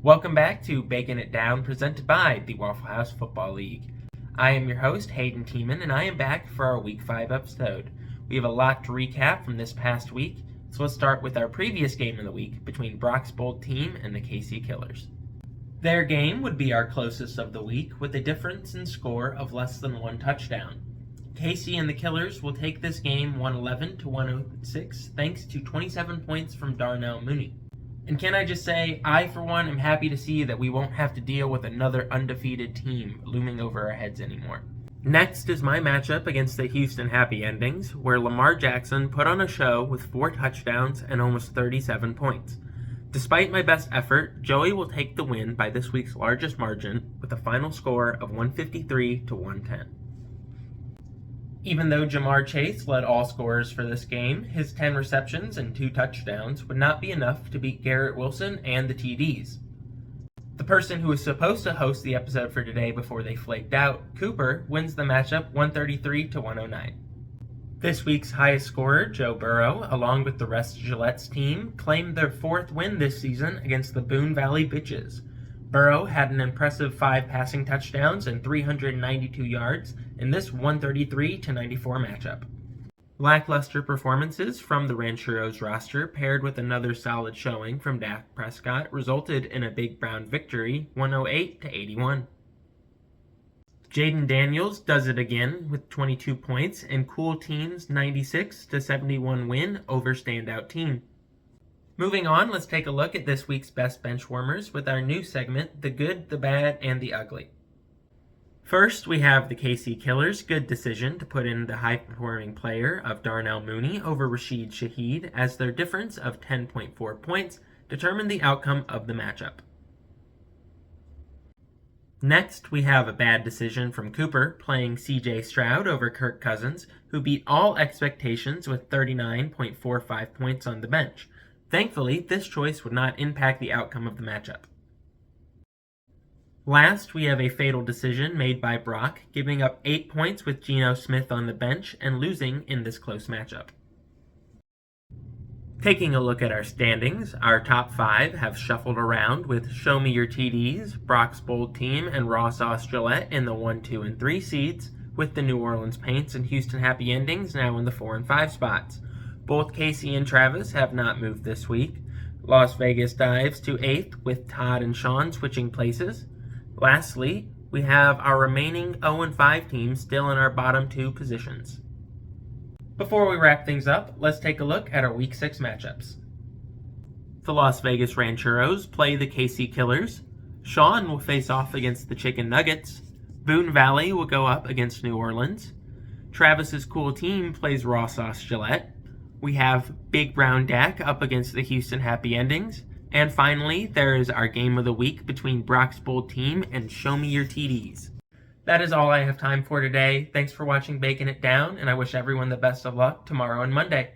Welcome back to Baking It Down, presented by the Waffle House Football League. I am your host, Hayden Tiemann, and I am back for our Week 5 episode. We have a lot to recap from this past week, so let's start with our previous game of the week between Brock's Bold Team and the KC Killers. Their game would be our closest of the week, with a difference in score of less than one touchdown. KC and the Killers will take this game 111 to 106, thanks to 27 points from Darnell Mooney. And can I just say, I for one am happy to see that we won't have to deal with another undefeated team looming over our heads anymore. Next is my matchup against the Houston Happy Endings, where Lamar Jackson put on a show with 4 touchdowns and almost 37 points. Despite my best effort, Joey will take the win by this week's largest margin with a final score of 153 to 110. Even though Jamar Chase led all scorers for this game, his 10 receptions and 2 touchdowns would not be enough to beat Garrett Wilson and the TDs. The person who was supposed to host the episode for today before they flaked out, Cooper, wins the matchup 133 to 109. This week's highest scorer, Joe Burrow, along with the rest of Gillette's team, claimed their 4th win this season against the Boone Valley Bitches. Burrow had an impressive 5 passing touchdowns and 392 yards in this 133 to 94 matchup. Lackluster performances from the Rancheros roster paired with another solid showing from Dak Prescott resulted in a Big Brown victory 108 to 81. Jaden Daniels does it again with 22 points and Cool Team's 96 to 71 win over Standout Team. Moving on, let's take a look at this week's best bench warmers with our new segment, The Good, the Bad, and the Ugly. First, we have the KC Killers' good decision to put in the high-performing player of Darnell Mooney over Rashid Shaheed, as their difference of 10.4 points determined the outcome of the matchup. Next, we have a bad decision from Cooper playing CJ Stroud over Kirk Cousins, who beat all expectations with 39.45 points on the bench. Thankfully, this choice would not impact the outcome of the matchup. Last, we have a fatal decision made by Brock, giving up 8 points with Geno Smith on the bench and losing in this close matchup. Taking a look at our standings, our top 5 have shuffled around with Show Me Your TDs, Brock's Bold Team, and Raw Sauce Gillette in the 1, 2, and 3 seeds, with the New Orleans Paints and Houston Happy Endings now in the 4 and 5 spots. Both Casey and Travis have not moved this week. Las Vegas dives to 8th with Todd and Sean switching places. Lastly, we have our remaining 0 and 5 teams still in our bottom 2 positions. Before we wrap things up, let's take a look at our Week 6 matchups. The Las Vegas Rancheros play the KC Killers. Sean will face off against the Chicken Nuggets. Boone Valley will go up against New Orleans. Travis's Cool Team plays Raw Sauce Gillette. We have Big Brown Dak up against the Houston Happy Endings. And finally, there is our game of the week between Brock's Bold Team and Show Me Your TDs. That is all I have time for today. Thanks for watching Baking It Down, and I wish everyone the best of luck tomorrow and Monday.